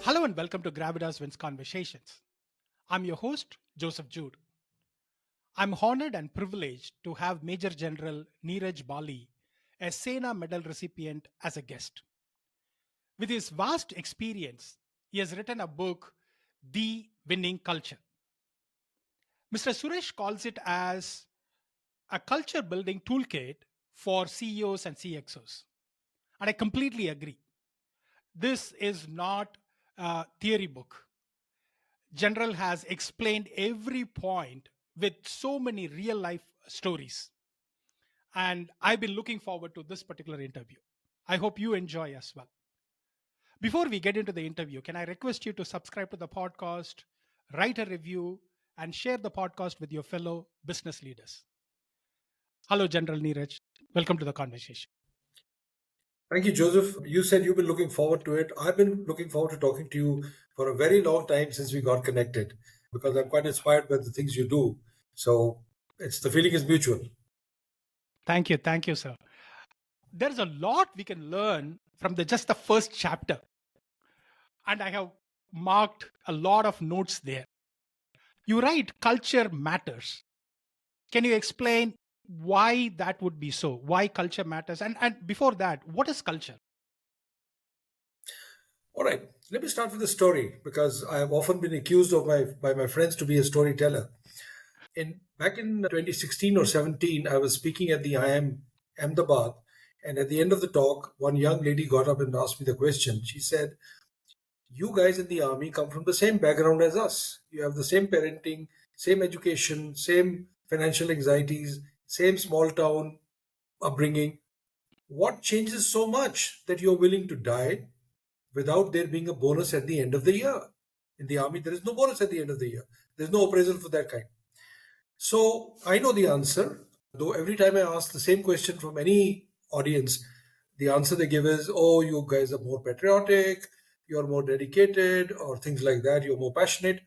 Hello and welcome to Gravitas WINS Conversations. I'm your host, Joseph Jude. I'm honored and privileged to have Major General Neeraj Bali, a SENA medal recipient, as a guest. With his vast experience, he has written a book, The Winning Culture. Mr. Suresh calls it as a culture building toolkit for CEOs and CXOs. And I completely agree. This is not a theory book. General has explained every point with so many real life stories. And I've been looking forward to this particular interview. I hope you enjoy as well. Before we get into the interview, can I request you to subscribe to the podcast, write a review, and share the podcast with your fellow business leaders? Hello, General Neeraj. Welcome to the conversation. Thank you, Joseph. You said you've been looking forward to it. I've been looking forward to talking to you for a very long time since we got connected because I'm quite inspired by the things you do. So the feeling is mutual. Thank you. Thank you, sir. There's a lot we can learn from just the first chapter. And I have marked a lot of notes there. You write culture matters. Can you explain why that would be so? Why culture matters? And before that, what is culture? All right, let me start with a story because I have often been accused by my friends to be a storyteller. Back in 2016 or 17, I was speaking at the IIM Ahmedabad, and at the end of the talk, one young lady got up and asked me the question. She said, "You guys in the army come from the same background as us. You have the same parenting, same education, same financial anxieties, same small town upbringing. What changes so much that you're willing to die without there being a bonus at the end of the year? In the army, there is no bonus at the end of the year. There's no appraisal for that kind." So I know the answer, though every time I ask the same question from any audience, the answer they give is, "Oh, you guys are more patriotic, you're more dedicated," or things like that, "you're more passionate."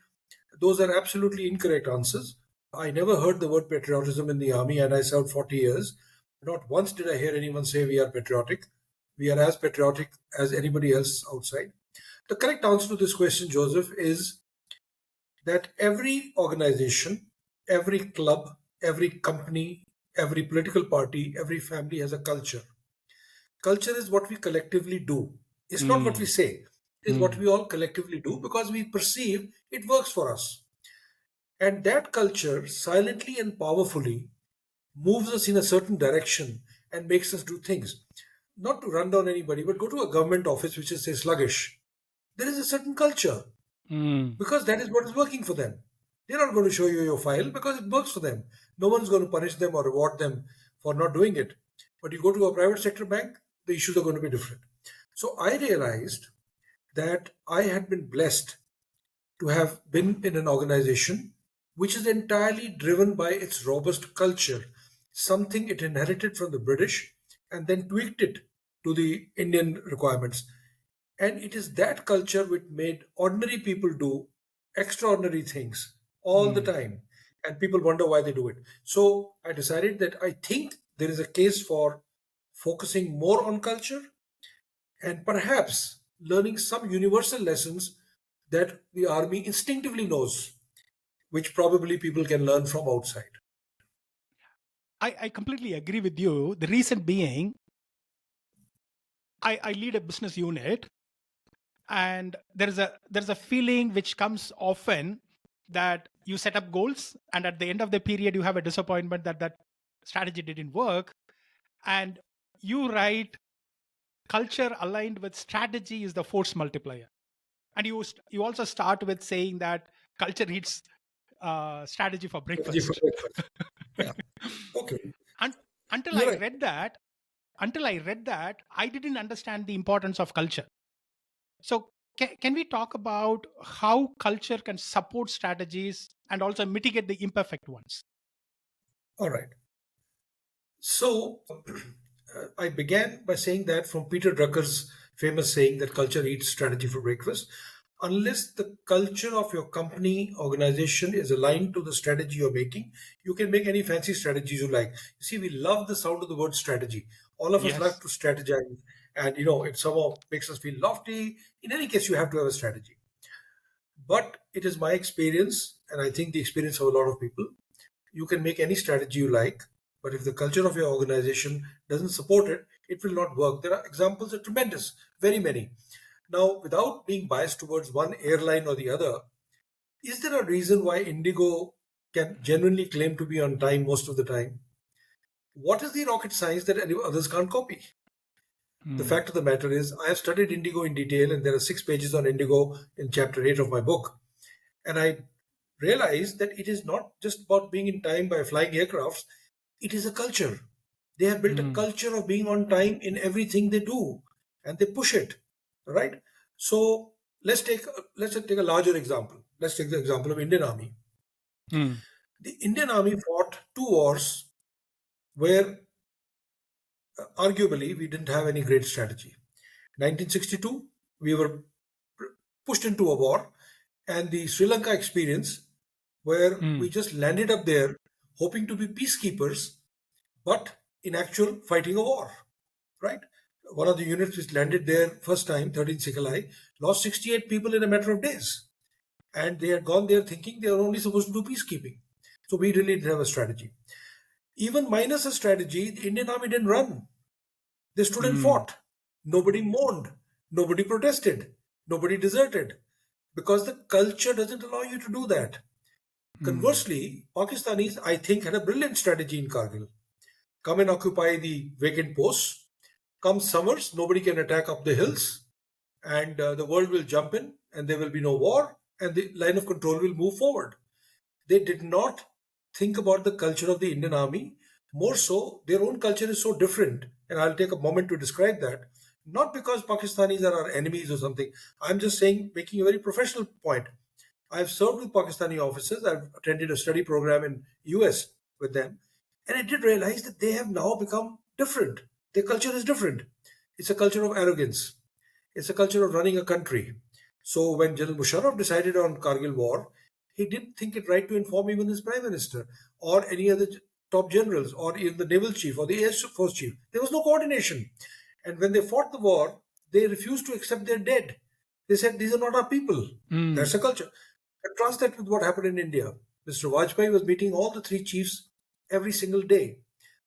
Those are absolutely incorrect answers. I never heard the word patriotism in the army, and I served 40 years. Not once did I hear anyone say we are patriotic. We are as patriotic as anybody else outside. The correct answer to this question, Joseph, is that every organization, every club, every company, every political party, every family has a culture. Culture is what we collectively do. It's not what we say. It's what we all collectively do because we perceive it works for us. And that culture silently and powerfully moves us in a certain direction and makes us do things. Not to run down anybody, but go to a government office which is, say, sluggish. There is a certain culture because that is what is working for them. They're not going to show you your file because it works for them. No one's going to punish them or reward them for not doing it. But you go to a private sector bank, the issues are going to be different. So I realized that I had been blessed to have been in an organization which is entirely driven by its robust culture, something it inherited from the British and then tweaked it to the Indian requirements. And it is that culture which made ordinary people do extraordinary things all the time. And people wonder why they do it. So I decided that I think there is a case for focusing more on culture and perhaps learning some universal lessons that the army instinctively knows, which probably people can learn from outside. I completely agree with you. The reason being, I lead a business unit, and there's a feeling which comes often that you set up goals, and at the end of the period, you have a disappointment that strategy didn't work, and you write culture aligned with strategy is the force multiplier, and you also start with saying that culture eats strategy for Strategy for breakfast. breakfast. Yeah. Okay. And until You're I right. read that, I didn't understand the importance of culture. So can we talk about how culture can support strategies and also mitigate the imperfect ones? All right. So I began by saying that from Peter Drucker's famous saying that culture eats strategy for breakfast. Unless the culture of your company, organization is aligned to the strategy you're making, you can make any fancy strategies you like. You see, we love the sound of the word strategy. All of us love Yes. to strategize. and it somehow makes us feel lofty. In any case, you have to have a strategy. But it is my experience, and I think the experience of a lot of people, you can make any strategy you like, but if the culture of your organization doesn't support it, it will not work. There are examples that are tremendous, very many. Now, without being biased towards one airline or the other, is there a reason why Indigo can genuinely claim to be on time most of the time? What is the rocket science that any others can't copy? The Hmm. fact of the matter is, I have studied Indigo in detail, and there are 6 pages on Indigo in chapter 8 of my book. And I realized that it is not just about being in time by flying aircrafts, it is a culture. They have built a Hmm. culture of being on time in everything they do, and they push it, right? So let's take a larger example. Let's take the example of Indian Army. Hmm. The Indian Army fought 2 wars where arguably we didn't have any great strategy. 1962, we were pushed into a war, and the Sri Lanka experience, where Hmm. we just landed up there hoping to be peacekeepers, but in actual fighting a war, right? One of the units which landed there first time, 13 Sikalai, lost 68 people in a matter of days. And they had gone there thinking they were only supposed to do peacekeeping. So we really didn't have a strategy. Even minus a strategy, the Indian Army didn't run. They stood and Hmm. fought. Nobody mourned. Nobody protested. Nobody deserted. Because the culture doesn't allow you to do that. Hmm. Conversely, Pakistanis, I think, had a brilliant strategy in Kargil. Come and occupy the vacant posts. Come summers, nobody can attack up the hills, and the world will jump in, and there will be no war, and the line of control will move forward. They did not think about the culture of the Indian Army. More so, their own culture is so different, and I'll take a moment to describe that. Not because Pakistanis are our enemies or something. I'm just saying, making a very professional point. I've served with Pakistani officers. I've attended a study program in US with them, and I did realize that they have now become different. Their culture is different. It's a culture of arrogance. It's a culture of running a country. So when General Musharraf decided on Kargil war, he didn't think it right to inform even his prime minister or any other top generals or even the naval chief or the air force chief. There was no coordination. And when they fought the war, they refused to accept their dead. They said, these are not our people. Hmm. That's a culture. Contrast that with what happened in India. Mr. Vajpayee was meeting all the 3 chiefs every single day.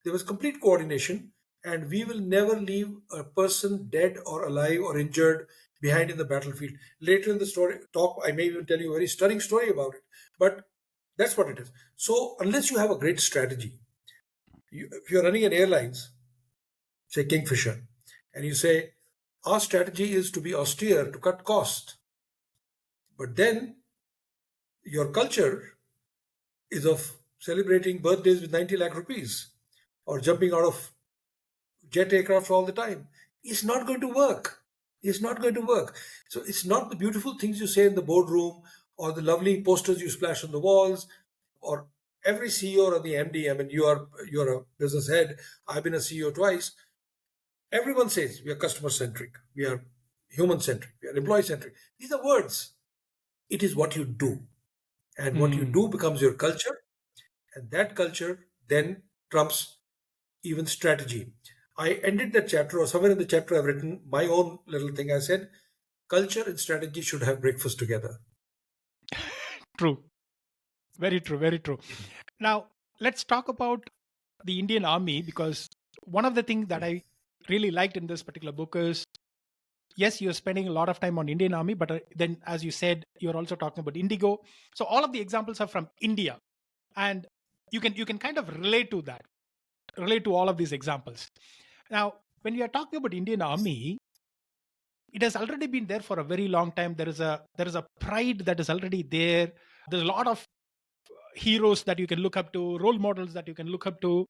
There was complete coordination, and we will never leave a person dead or alive or injured behind in the battlefield. Later in the story talk, I may even tell you a very stunning story about it. But that's what it is. So unless you have a great strategy, if you're running an airlines, say Kingfisher, and you say our strategy is to be austere to cut cost, but then your culture is of celebrating birthdays with 90 lakh rupees or jumping out of jet aircraft all the time. It's not going to work. It's not going to work. So it's not the beautiful things you say in the boardroom or the lovely posters you splash on the walls or every CEO or the MD. I mean, you're a business head. I've been a CEO twice. Everyone says we are customer centric, we are human centric, we are employee centric. These are words. It is what you do, and what you Hmm. do becomes your culture, and that culture then trumps even strategy. I ended that chapter, or somewhere in the chapter, I've written my own little thing. I said, culture and strategy should have breakfast together. True. Very true. Very true. Now, let's talk about the Indian Army, because one of the things that I really liked in this particular book is, yes, you're spending a lot of time on Indian Army, but then, as you said, you're also talking about Indigo. So all of the examples are from India, and you can kind of relate to that, relate to all of these examples. Now, when we are talking about Indian Army, it has already been there for a very long time. There is a pride that is already there. There's a lot of heroes that you can look up to, role models that you can look up to.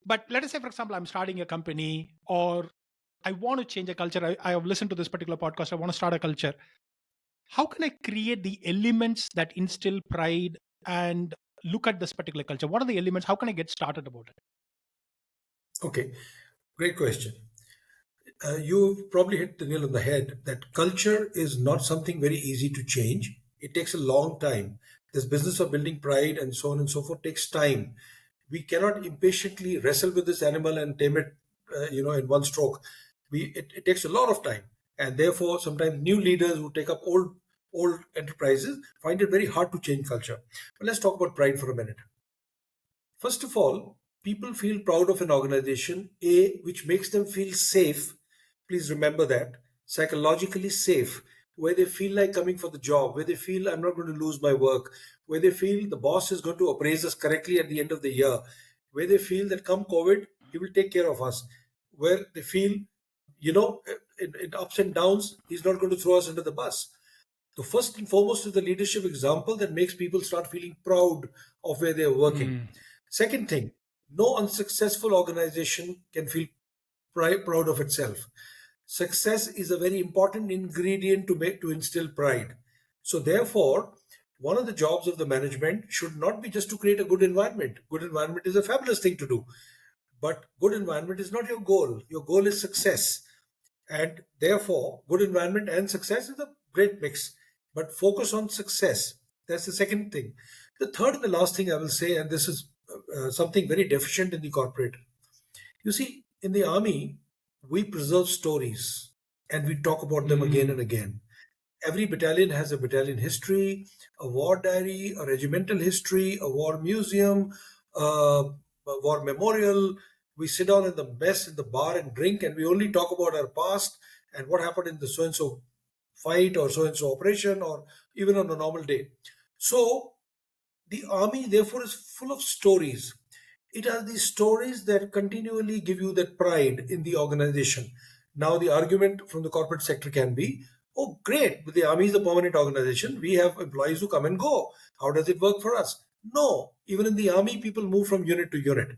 But let us say, for example, I'm starting a company, or I want to change a culture. I have listened to this particular podcast. I want to start a culture. How can I create the elements that instill pride and look at this particular culture? What are the elements? How can I get started about it? Okay, great question. You've probably hit the nail on the head that culture is not something very easy to change. It takes a long time. This business of building pride and so on and so forth takes time. We cannot impatiently wrestle with this animal and tame it, in one stroke. It takes a lot of time, and therefore sometimes new leaders who take up old enterprises find it very hard to change culture. But let's talk about pride for a minute. First of all, people feel proud of an organization, A, which makes them feel safe. Please remember that. Psychologically safe, where they feel like coming for the job, where they feel I'm not going to lose my work, where they feel the boss is going to appraise us correctly at the end of the year, where they feel that come COVID, he will take care of us, where they feel, in ups and downs, he's not going to throw us under the bus. So first and foremost is the leadership example that makes people start feeling proud of where they're working. Second thing, no unsuccessful organization can feel proud of itself. Success is a very important ingredient to instill pride. So therefore, one of the jobs of the management should not be just to create a good environment. Good environment is a fabulous thing to do, but good environment is not your goal. Your goal is success, and therefore, good environment and success is a great mix. But focus on success. That's the second thing. The third and the last thing I will say, and this is something very deficient in the corporate. You see, in the army, we preserve stories and we talk about them again and again. Every battalion has a battalion history, a war diary, a regimental history, a war museum, a war memorial. We sit down in the mess in the bar and drink, and we only talk about our past and what happened in the so and so fight or so and so operation, or even on a normal day. So the army, therefore, is full of stories. It has these stories that continually give you that pride in the organization. Now, the argument from the corporate sector can be, oh, great, but the army is a permanent organization. We have employees who come and go. How does it work for us? No, even in the army, people move from unit to unit.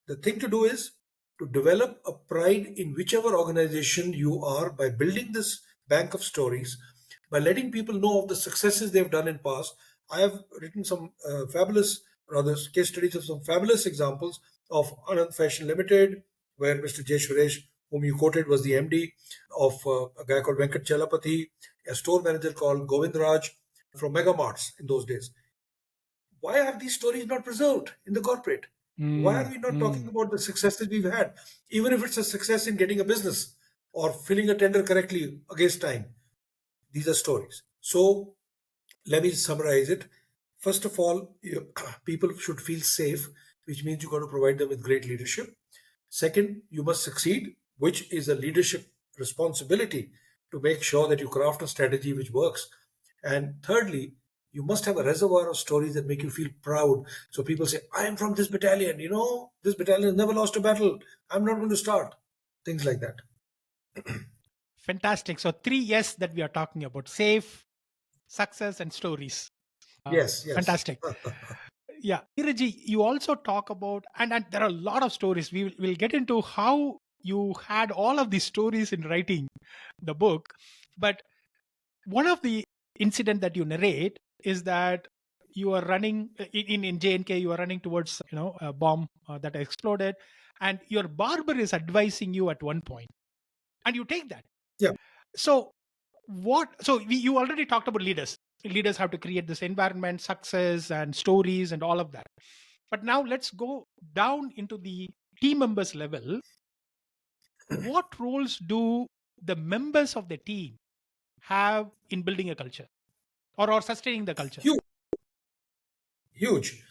The thing to do is to develop a pride in whichever organization you are by building this bank of stories, by letting people know of the successes they've done in past. I have written some fabulous, rather case studies of some fabulous examples of Anand Fashion Limited, where Mr. J. Suresh, whom you quoted, was the MD, of a guy called Venkat Chalapathy, a store manager called Govind Raj from Mega Marts in those days. Why are these stories not preserved in the corporate? Why are we not talking about the successes we've had, even if it's a success in getting a business or filling a tender correctly against time? These are stories. So let me summarize it. First of all, people should feel safe, which means you've got to provide them with great leadership. Second, you must succeed, which is a leadership responsibility to make sure that you craft a strategy which works. And thirdly, you must have a reservoir of stories that make you feel proud. So people say, I am from this battalion, this battalion has never lost a battle. I'm not going to start. Things like that. Fantastic. So 3 S that we are talking about: safe, success, and stories. Yes, yes. Fantastic. Yeah. Neeraj, you also talk about, and there are a lot of stories. We'll get into how you had all of these stories in writing the book. But one of the incident that you narrate is that you are running in JNK, you are running towards a bomb that exploded, and your barber is advising you at one point, and you take that. Yeah. So you already talked about leaders have to create this environment, success and stories and all of that. But now let's go down into the team members level. What roles do the members of the team have in building a culture or sustaining the culture? Huge. Huge.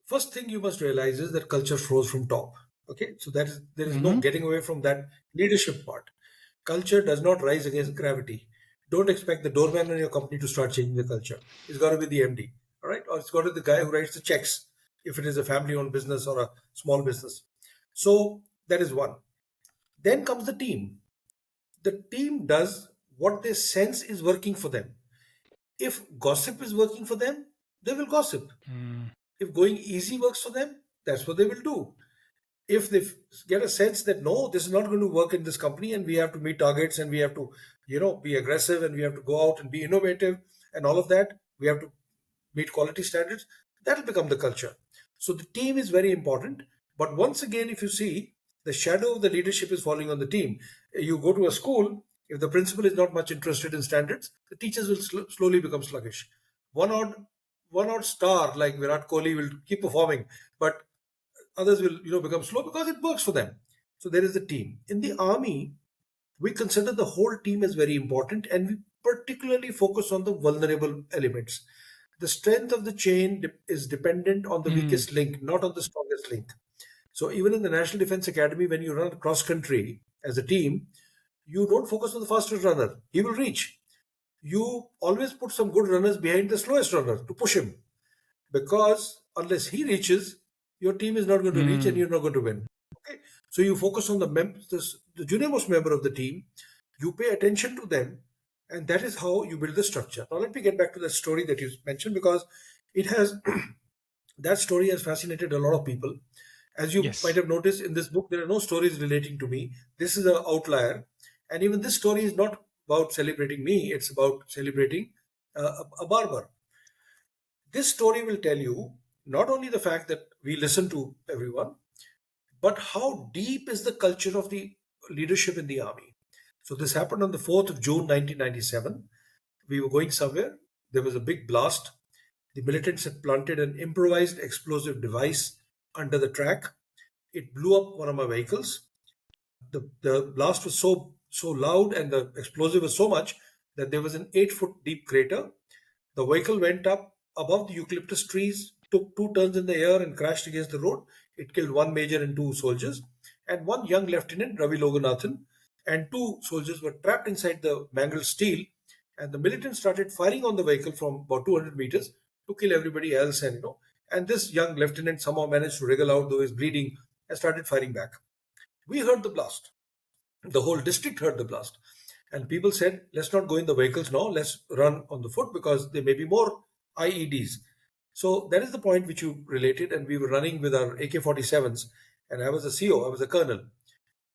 First thing you must realize is that culture flows from top. Okay, so there is no getting away from that leadership part. Culture does not rise against gravity. Don't expect the doorman in your company to start changing the culture. It's got to be the MD, all right, or it's got to be the guy who writes the checks if it is a family-owned business or a small business. So that is one. Then comes the team. The team does what they sense is working for them. If gossip is working for them, they will gossip. If going easy works for them, that's what they will do. If they get a sense that no, this is not going to work in this company and we have to meet targets and we have to, be aggressive and we have to go out and be innovative and all of that, we have to meet quality standards, that'll become the culture. So the team is very important. But once again, if you see, the shadow of the leadership is falling on the team. You go to a school, if the principal is not much interested in standards, the teachers will slowly become sluggish. One odd, one odd star like Virat Kohli will keep performing, but others will become slow because it works for them. So there is the team. In the army, we consider the whole team as very important, and we particularly focus on the vulnerable elements. The strength of the chain is dependent on the Mm. weakest link, not on the strongest link. So even in the National Defense Academy, when you run cross country as a team, you don't focus on the fastest runner. He will reach. You always put some good runners behind the slowest runner to push him, because unless he reaches, your team is not going to reach and Mm. you're not going to win. Okay, so you focus on the junior most member of the team. You pay attention to them, and that is how you build the structure. Now let me get back to the story that you mentioned, because it has that story has fascinated a lot of people. As you might Yes. have noticed in this book, there are no stories relating to me. This is an outlier, and even this story is not about celebrating me. It's about celebrating a barber. This story will tell you not only the fact that we listen to everyone, but how deep is the culture of the leadership in the army. So this happened on the 4th of June 1997. We were going somewhere. There was a big blast. The militants had planted an improvised explosive device under the track. It blew up one of my vehicles. The blast was so loud and the explosive was so much that there was an 8-foot deep crater. The vehicle went up above the eucalyptus trees, took two turns in the air, and crashed against the road. It killed one major and two soldiers, and one young lieutenant, Ravi Loganathan, and two soldiers were trapped inside the mangled steel. And the militants started firing on the vehicle from about 200 meters to kill everybody else. And this young lieutenant somehow managed to wriggle out, though he's bleeding, and started firing back. We heard the blast. The whole district heard the blast. And people said, let's not go in the vehicles now, let's run on the foot because there may be more IEDs. So that is the point which you related. And we were running with our AK 47s, and I was a CO, I was a colonel.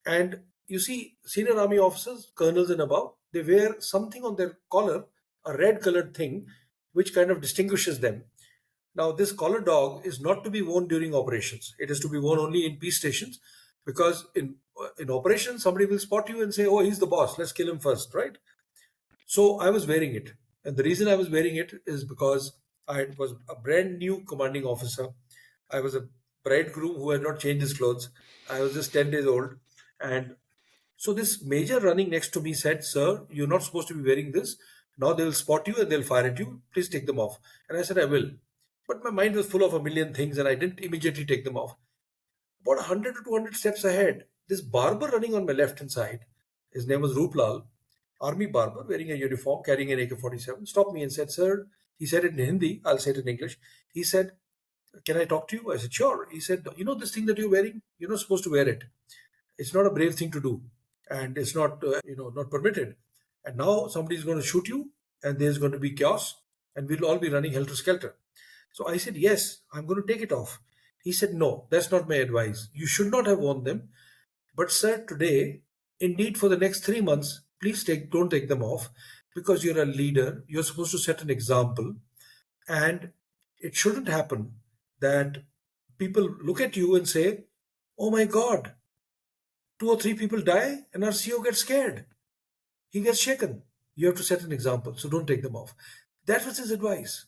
And you see, senior army officers, colonels and above, they wear something on their collar, a red colored thing, which kind of distinguishes them. Now, this collar dog is not to be worn during operations. It is to be worn only in peace stations, because in operations somebody will spot you and say, "Oh, he's the boss. Let's kill him first," right? So I was wearing it, and the reason I was wearing it is because I was a brand new commanding officer. I was a bridegroom who had not changed his clothes. I was just 10 days old, and so this major running next to me said, "Sir, you're not supposed to be wearing this. Now they will spot you and they'll fire at you. Please take them off." And I said, "I will." But my mind was full of a million things and I didn't immediately take them off. About 100 to 200 steps ahead, this barber running on my left hand side, his name was Rooplal, army barber wearing a uniform, carrying an AK 47, stopped me and said, "Sir," he said it in Hindi, I'll say it in English. He said, "Can I talk to you?" I said, "Sure." He said, "You know this thing that you're wearing? You're not supposed to wear it. It's not a brave thing to do, and it's not not permitted. And now somebody's going to shoot you, and there's going to be chaos, and we'll all be running helter skelter." So I said, "Yes, I'm going to take it off." He said, "No, that's not my advice. You should not have worn them. But sir, today, indeed, for the next 3 months, please don't take them off, because you're a leader. You're supposed to set an example, and it shouldn't happen that people look at you and say, 'Oh my God, two or three people die and our CEO gets scared. He gets shaken.' You have to set an example, so don't take them off." That was his advice.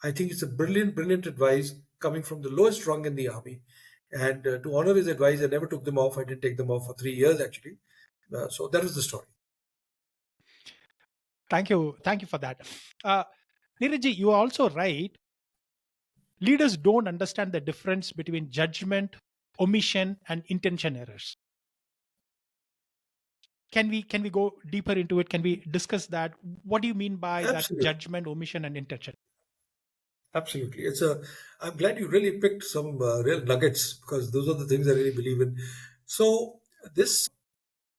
I think it's a brilliant, brilliant advice coming from the lowest rung in the army. And to honor his advice, I never took them off. I didn't take them off for 3 years actually. So that was the story. Thank you. Thank you for that. Uh, Neeraj, you are also right. Leaders don't understand the difference between judgment, omission, and intention errors. Can we go deeper into it? Can we discuss that? What do you mean by that Absolutely. judgment, omission, and intention? Absolutely. I'm glad you really picked some real nuggets, because those are the things I really believe in. So this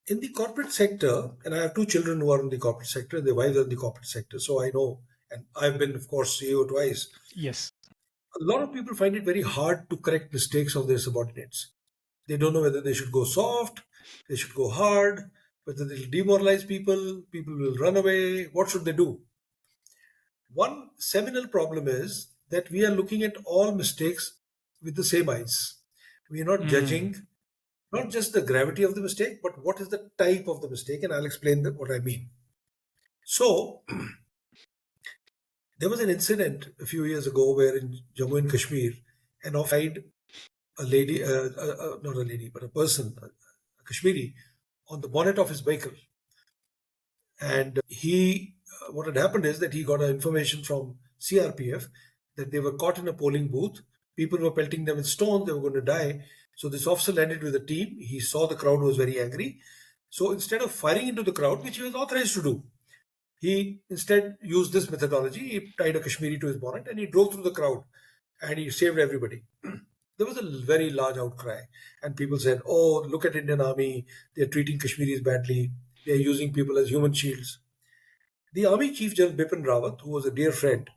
in the corporate sector, and I have two children who are in the corporate sector, and their wives are in the corporate sector. So I know, and I've been, of course, CEO twice. Yes. A lot of people find it very hard to correct mistakes of their subordinates. They don't know whether they should go soft, they should go hard, whether they'll demoralize people, people will run away. What should they do? One seminal problem is that we are looking at all mistakes with the same eyes. We are not Mm. judging not just the gravity of the mistake, but what is the type of the mistake, and I'll explain what I mean. So, there was an incident a few years ago where in Jammu and Kashmir, an officer died, a lady, not a lady, but a person. Kashmiri, on the bonnet of his vehicle. And what had happened is that he got information from CRPF that they were caught in a polling booth. People were pelting them with stones, they were going to die. So this officer landed with a team. He saw the crowd was very angry. So instead of firing into the crowd, which he was authorized to do, he instead used this methodology. He tied a Kashmiri to his bonnet and he drove through the crowd and he saved everybody. There was a very large outcry, and people said, "Oh, look at Indian Army. They're treating Kashmiris badly. They're using people as human shields." The Army Chief General Bipin Rawat, who was a dear friend,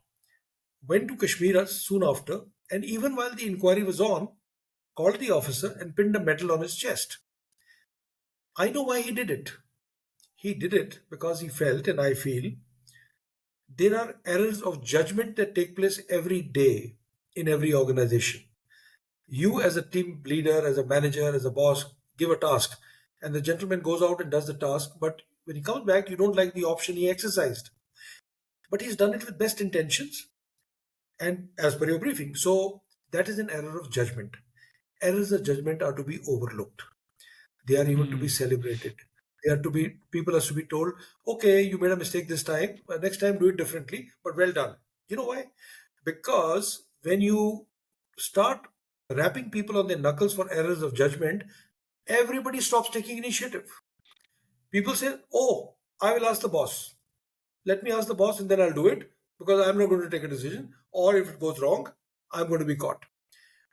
went to Kashmir soon after, and even while the inquiry was on, called the officer and pinned a medal on his chest. I know why he did it. He did it because he felt, and I feel, there are errors of judgment that take place every day in every organization. You, as a team leader, as a manager, as a boss, give a task, and the gentleman goes out and does the task, but when he comes back, you don't like the option he exercised. But he's done it with best intentions and as per your briefing. So that is an error of judgment. Errors of judgment are to be overlooked. They are even to be celebrated. They are to be, people are to be told, okay, you made a mistake this time, next time do it differently, but well done. You know why? Because when you start rapping people on their knuckles for errors of judgment, everybody stops taking initiative. People say, oh, I will ask the boss. Let me ask the boss and then I'll do it because I'm not going to take a decision. Or if it goes wrong, I'm going to be caught.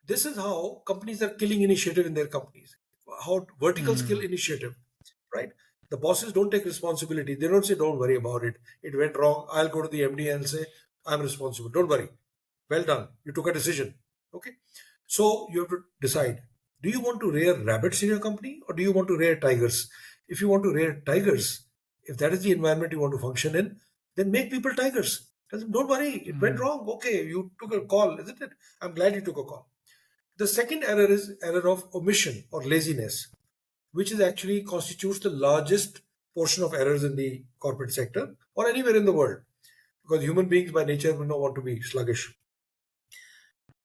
This is how companies are killing initiative in their companies. How verticals kill initiative, right? The bosses don't take responsibility. They don't say, don't worry about it. It went wrong. I'll go to the MD and say, I'm responsible. Don't worry. Well done. You took a decision. Okay. So you have to decide, do you want to rear rabbits in your company or do you want to rear tigers? If you want to rear tigers, if that is the environment you want to function in, then make people tigers. Tell them, don't worry, it went wrong. Okay, you took a call, isn't it? I'm glad you took a call. The second error is error of omission or laziness, which is actually constitutes the largest portion of errors in the corporate sector or anywhere in the world, because human beings by nature will not want to be sluggish.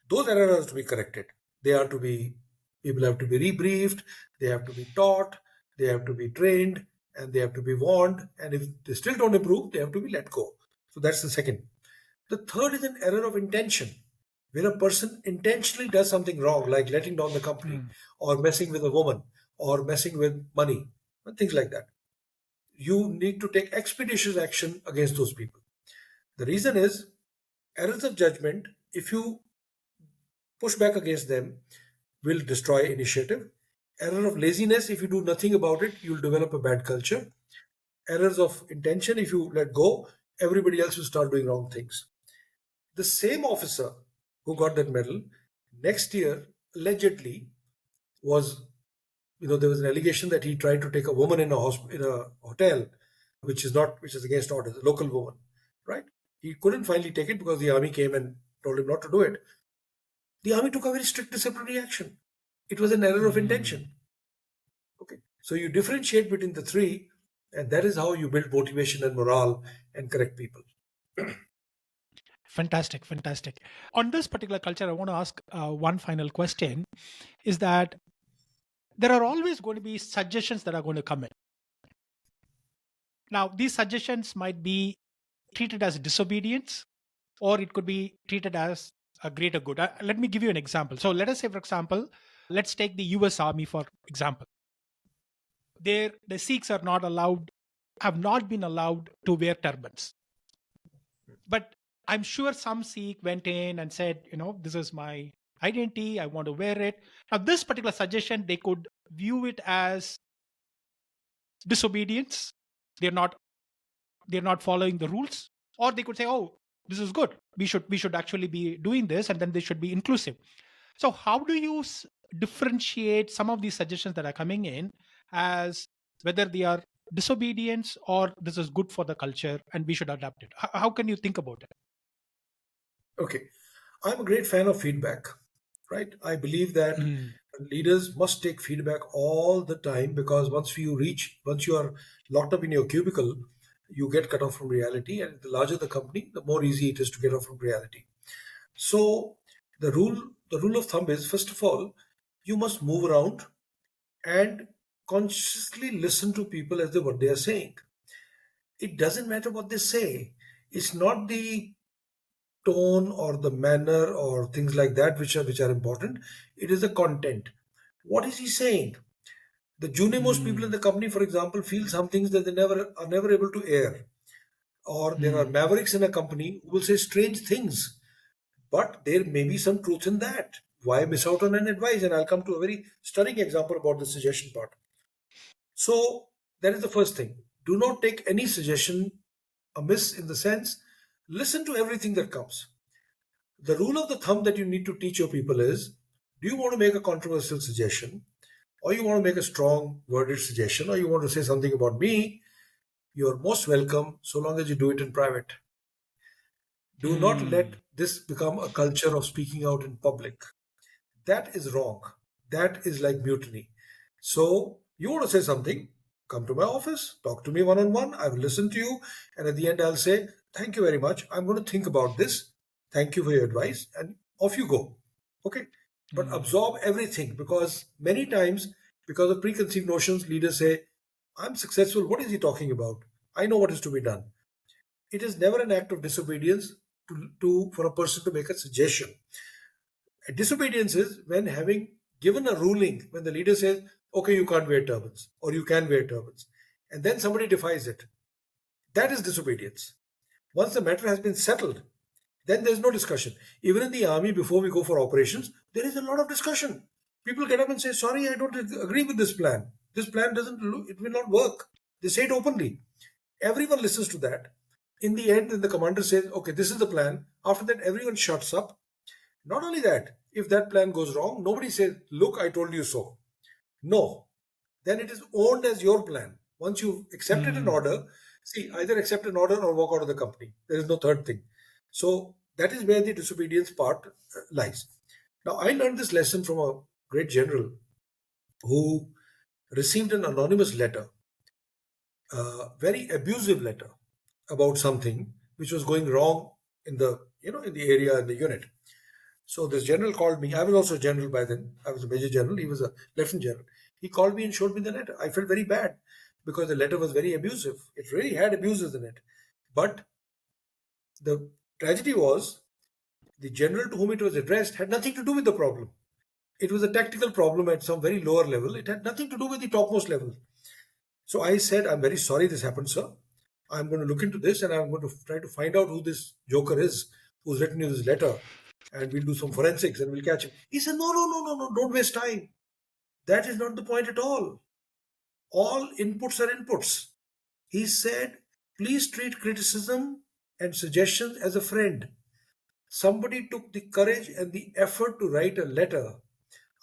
Those errors are to be corrected. They are to be, people have to be rebriefed, they have to be taught, they have to be trained, and they have to be warned. And if they still don't improve, they have to be let go. So that's the second. The third is an error of intention, where a person intentionally does something wrong, like letting down the company, or messing with a woman, or messing with money, and things like that. You need to take expeditious action against those people. The reason is errors of judgment, if you push back against them, will destroy initiative. Error of laziness, if you do nothing about it, you'll develop a bad culture. Errors of intention, if you let go, everybody else will start doing wrong things. The same officer who got that medal next year allegedly was, there was an allegation that he tried to take a woman in a hotel, which is against orders, a local woman, right? He couldn't finally take it because the army came and told him not to do it. The army took a very strict disciplinary action. It was an error of intention. Okay, so you differentiate between the three, and that is how you build motivation and morale and correct people. Fantastic, fantastic. On this particular culture, I want to ask one final question: is that there are always going to be suggestions that are going to come in. Now, these suggestions might be treated as disobedience, or it could be treated as a greater good. Let me give you an example. So, let us say, for example, let's take the US Army for example. The Sikhs are not allowed, have not been allowed to wear turbans. But I'm sure some Sikh went in and said, this is my identity, I want to wear it. Now, this particular suggestion, they could view it as disobedience. They're not following the rules, or they could say, oh, this is good, we should actually be doing this, and then they should be inclusive. So how do you differentiate some of these suggestions that are coming in as whether they are disobedience or this is good for the culture and we should adapt it? How can you think about it? Okay, I'm a great fan of feedback, right? I believe that leaders must take feedback all the time, because once you are locked up in your cubicle, you get cut off from reality. And the larger the company, the more easy it is to get off from reality. So the rule of thumb is, first of all, you must move around and consciously listen to people as to what they are saying. It doesn't matter what they say. It's not the tone or the manner or things like that which are important. It is the content. What is he saying? The junior most people in Mm, the company, for example, feel some things that they never able to air. Or there are mm, mavericks in a company who will say strange things, but there may be some truth in that. Why miss out on an advice? And I'll come to a very stunning example about the suggestion part. So that is the first thing. Do not take any suggestion amiss, in the sense, listen to everything that comes. The rule of the thumb that you need to teach your people is, do you want to make a controversial suggestion, or you want to make a strong worded suggestion, or you want to say something about me? You're most welcome, so long as you do it in private. Do not let mm, this become a culture of speaking out in public. That is wrong. That is like mutiny. So, you want to say something? Come to my office, talk to me one on one. I will listen to you. And at the end, I'll say, thank you very much. I'm going to think about this. Thank you for your advice. And off you go. Okay. But mm, absorb everything, because many times, because of preconceived notions, leaders say, I'm successful. What is he talking about? I know what is to be done. It is never an act of disobedience for a person to make a suggestion. Disobedience is when, having given a ruling, when the leader says, okay, you can't wear turbans or you can wear turbans, and then somebody defies it. That is disobedience. Once the matter has been settled, then there's no discussion. Even in the army, before we go for operations, there is a lot of discussion. People get up and say, sorry, I don't agree with this plan. This plan doesn't, it will not work. They say it openly. Everyone listens to that. In the end, then the commander says, okay, this is the plan. After that, everyone shuts up. Not only that, if that plan goes wrong, nobody says, look, I told you so. No. Then it is owned as your plan. Once you've accepted an mm. order, see, either accept an order or walk out of the company. There is no third thing. So that is where the disobedience part lies. Now, I learned this lesson from a great general who received an anonymous letter, a very abusive letter about something which was going wrong in the in the area, in the unit. So this general called me. I was also a general by then. I was a major general. He was a lieutenant general. He called me and showed me the letter. I felt very bad because the letter was very abusive. It really had abuses in it. But the tragedy was, the general to whom it was addressed had nothing to do with the problem. It was a tactical problem at some very lower level. It had nothing to do with the topmost level. So I said, I'm very sorry this happened, sir. I'm going to look into this and I'm going to try to find out who this joker is who's written you this letter. And we'll do some forensics and we'll catch him. He said, no, no, no, no, no, don't waste time. That is not the point at all. All inputs are inputs. He said, please treat criticism and suggestions as a friend. Somebody took the courage and the effort to write a letter.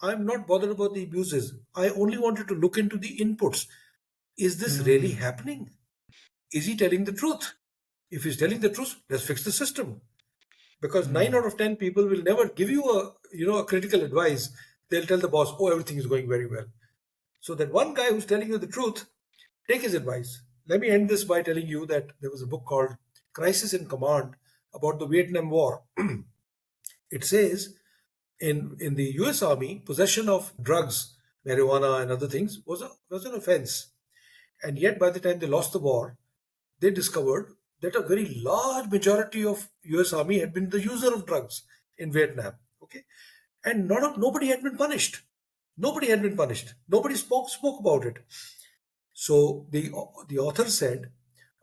I'm not bothered about the abuses. I only wanted to look into the inputs. Is this really Mm, happening? Is he telling the truth? If he's telling the truth, let's fix the system. Because nine mm, out of ten people will never give you a critical advice. They'll tell the boss, "Oh, everything is going very well." So that one guy who's telling you the truth, take his advice. Let me end this by telling you that there was a book called Crisis in Command about the Vietnam War. It says in the US Army, possession of drugs, marijuana and other things was an offense. And yet by the time they lost the war, they discovered that a very large majority of US Army had been the user of drugs in Vietnam. Okay. And nobody had been punished. Nobody had been punished. Nobody spoke about it. So the author said,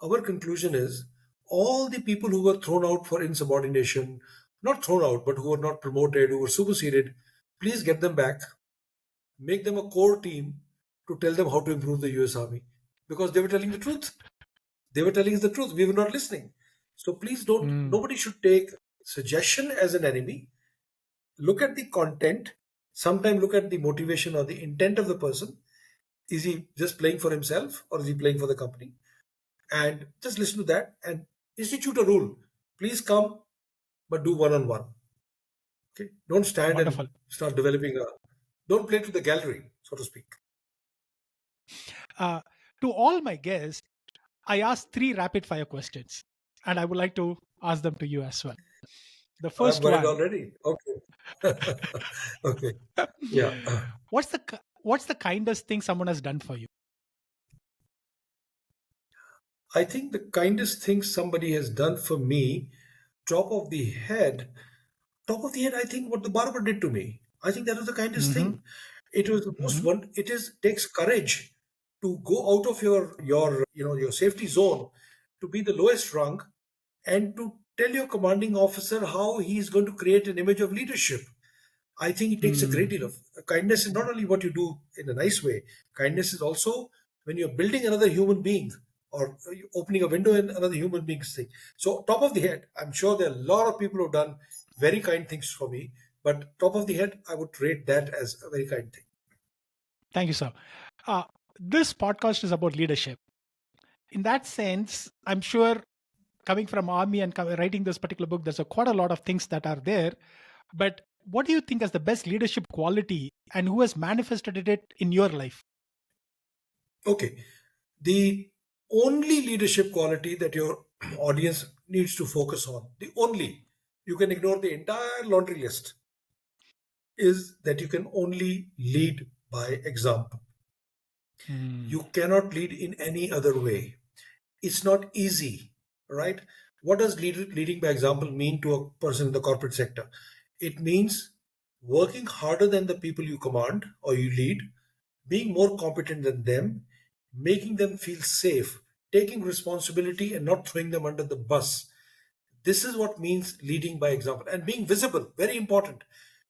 our conclusion is, all the people who were thrown out for insubordination, not thrown out, but who were not promoted, who were superseded, please get them back, make them a core team to tell them how to improve the US Army. Because they were telling the truth. They were telling us the truth. We were not listening. So please don't, mm. nobody should take suggestion as an enemy. Look at the content. Sometimes look at the motivation or the intent of the person. Is he just playing for himself or is he playing for the company? And just listen to that and institute a rule. Please come, but do one on one. Okay. Don't stand and Wonderful. start developing don't play to the gallery, so to speak. Uh, to all my guests, I asked three rapid fire questions, and I would like to ask them to you as well. The I'm first worried one: already. Okay. Okay. Yeah. what's the what's the kindest thing someone has done for you? I think the kindest thing somebody has done for me, top of the head, top of the head, I think what the barber did to me. I think that was the kindest Mm-hmm. thing. It was the most Mm-hmm. one. It is takes courage to go out of your safety zone, to be the lowest rung, and to tell your commanding officer how he is going to create an image of leadership. I think it takes a great Mm. deal of kindness. Is not only what you do in a nice way. Kindness is also when you're building another human being or opening a window in another human being's thing. So, top of the head, I'm sure there are a lot of people who've done very kind things for me. But top of the head, I would rate that as a very kind thing. Thank you, sir. Uh, this podcast is about leadership. In that sense, I'm sure coming from army and writing this particular book, there's quite a lot of things that are there. But what do you think is the best leadership quality, and who has manifested it in your life? Okay. The only leadership quality that your audience needs to focus on, the only, you can ignore the entire laundry list, is that you can only lead by example. Mm. You cannot lead in any other way. It's not easy, right? What does leading by example mean to a person in the corporate sector? It means working harder than the people you command or you lead, being more competent than them, making them feel safe, taking responsibility and not throwing them under the bus. This is what means leading by example and being visible. Very important.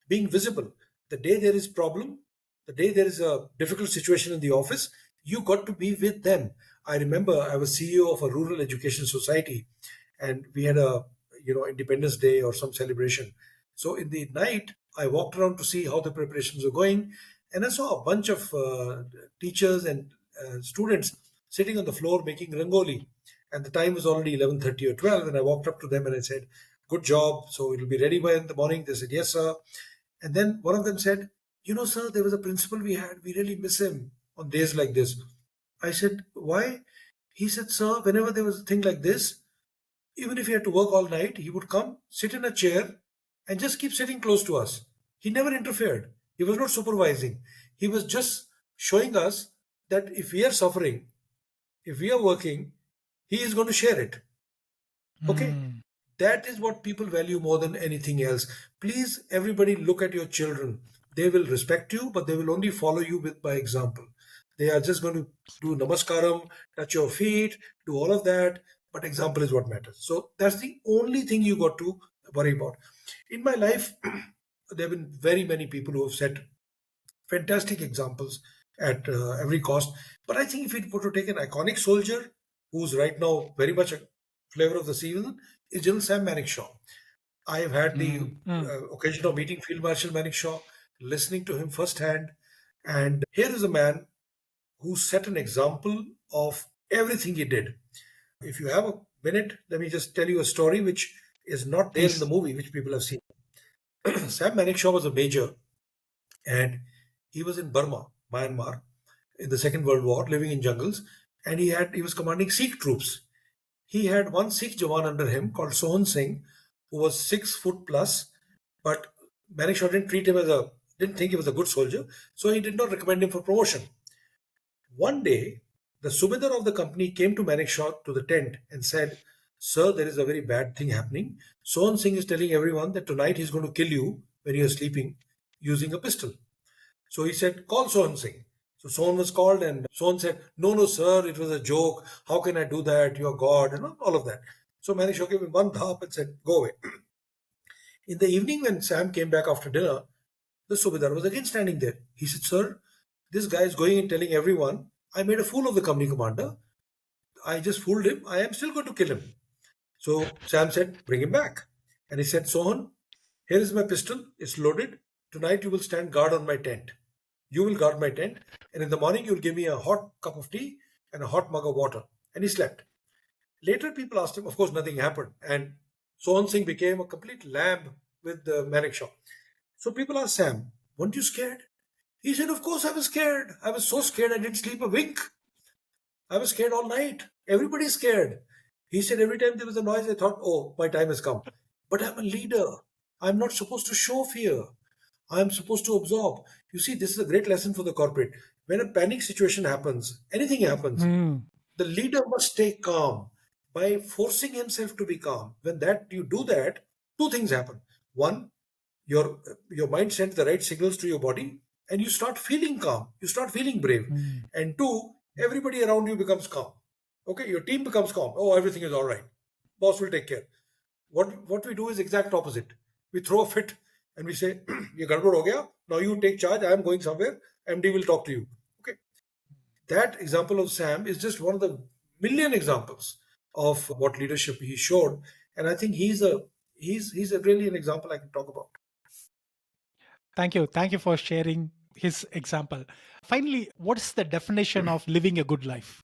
Being visible. The day there is problem, the day there is a difficult situation in the office, you got to be with them. I remember I was CEO of a rural education society, and we had a Independence Day or some celebration. So in the night, I walked around to see how the preparations were going, and I saw a bunch of teachers and students sitting on the floor making rangoli, and the time was already 11:30 or 12, and I walked up to them and I said, good job, so it'll be ready by in the morning. They said, yes sir. And then one of them said, sir, there was a principal we had, we really miss him on days like this. I said, why? He said, sir, whenever there was a thing like this, even if he had to work all night, he would come sit in a chair and just keep sitting close to us. He never interfered. He was not supervising. He was just showing us that if we are suffering, if we are working, he is going to share it. Okay? Mm. That is what people value more than anything else. Please, everybody, look at your children. They will respect you, but they will only follow you with by example. They are just going to do namaskaram, touch your feet, do all of that, but example is what matters. So that's the only thing you got to worry about. In my life, there have been very many people who have set fantastic examples at every cost. But I think if we were to take an iconic soldier who's right now very much a flavor of the season, is General Sam Manekshaw. I have had the Mm. Mm. occasion of meeting Field Marshal Manekshaw, listening to him firsthand. And here is a man who set an example of everything he did. If you have a minute, let me just tell you a story which is not there in the Please. movie, which people have seen. Sam Manekshaw was a major, and he was in Burma, Myanmar, in the Second World War, living in jungles, and he was commanding Sikh troops. He had one Sikh Jawan under him called Sohan Singh, who was 6 foot plus, but Manekshaw didn't think he was a good soldier, so he did not recommend him for promotion. One day, the Subedar of the company came to Manekshaw to the tent and said, "Sir, there is a very bad thing happening. Sohan Singh is telling everyone that tonight he's going to kill you when you're sleeping using a pistol." So he said, call Sohan Singh. So Sohan was called, and Sohan said, no, no, sir, it was a joke. How can I do that? You're God, and all of that. So Manekshaw gave him one dhap and said, go away. In the evening, when Sam came back after dinner, the Subedar was again standing there. He said, sir, this guy is going and telling everyone, I made a fool of the company commander. I just fooled him. I am still going to kill him. So Sam said, bring him back. And he said, Sohan, here is my pistol. It's loaded. Tonight you will stand guard on my tent. You will guard my tent, and in the morning you'll give me a hot cup of tea and a hot mug of water. And he slept. Later, people asked him, of course, nothing happened. And Sohan Singh became a complete lamb with the Manekshaw. So people asked Sam, weren't you scared? He said, of course I was scared. I was so scared I didn't sleep a wink. I was scared all night. Everybody's scared. He said, every time there was a noise, I thought, oh, my time has come. But I'm a leader. I'm not supposed to show fear. I'm supposed to absorb. You see, this is a great lesson for the corporate. When a panic situation happens, anything happens, Mm, the leader must stay calm by forcing himself to be calm. When that you do that, two things happen. One, your mind sends the right signals to your body, and you start feeling calm. You start feeling brave. mm, And two, everybody around you becomes calm. Okay, your team becomes calm. Oh, everything is all right. Boss will take care. What we do is exact opposite. We throw a fit and we say, "ये गड़बड़ हो गया. Now you take charge. I am going somewhere. MD will talk to you." Okay, that example of Sam is just one of the million examples of what leadership he showed, and I think he's a really an example I can talk about. thank you. Thank you for sharing his example. Finally, what's the definition of living a good life?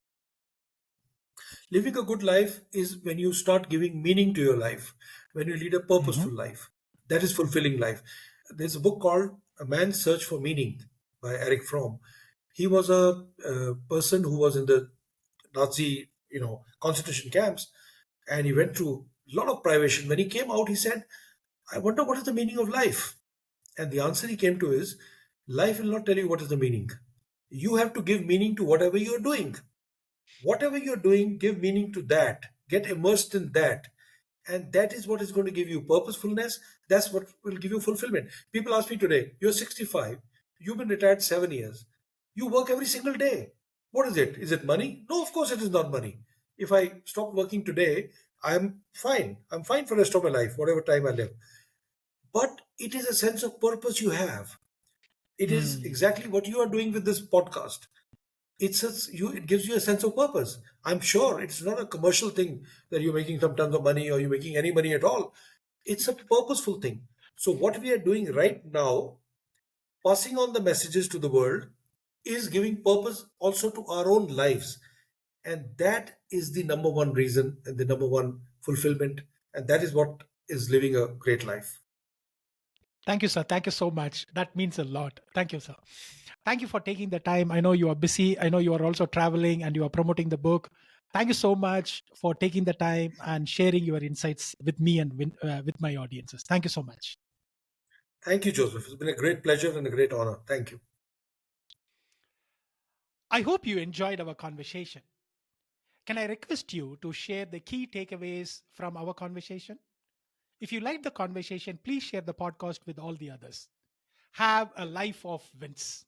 Living a good life is when you start giving meaning to your life, when you lead a Mhm. purposeful life. That is fulfilling life. There's a book called A Man's Search for Meaning by Eric Fromm. He was a person who was in the Nazi, concentration camps, and he went through a lot of privation. When he came out, he said, "I wonder what is the meaning of life." And the answer he came to is, life will not tell you what is the meaning. You have to give meaning to whatever you're doing. Whatever you're doing, give meaning to that. Get immersed in that. And that is what is going to give you purposefulness. That's what will give you fulfillment. People ask me today, you're 65, you've been retired 7 years, you work every single day. What is it? Is it money? No, of course it is not money. If I stop working today, I'm fine. I'm fine for the rest of my life, whatever time I live. But it is a sense of purpose you have. It is Mm, exactly what you are doing with this podcast. It gives you a sense of purpose. I'm sure it's not a commercial thing that you're making some tons of money or you're making any money at all. It's a purposeful thing. So what we are doing right now, passing on the messages to the world, is giving purpose also to our own lives. And that is the number one reason and the number one fulfillment. And that is what is living a great life. thank you, sir. Thank you so much. That means a lot. Thank you, sir. Thank you for taking the time. I know you are busy. I know you are also traveling and you are promoting the book. Thank you so much for taking the time and sharing your insights with me and with my audiences. Thank you so much. Thank you, Joseph. It's been a great pleasure and a great honor. Thank you. I hope you enjoyed our conversation. Can I request you to share the key takeaways from our conversation? If you liked the conversation, please share the podcast with all the others. Have a life of wins.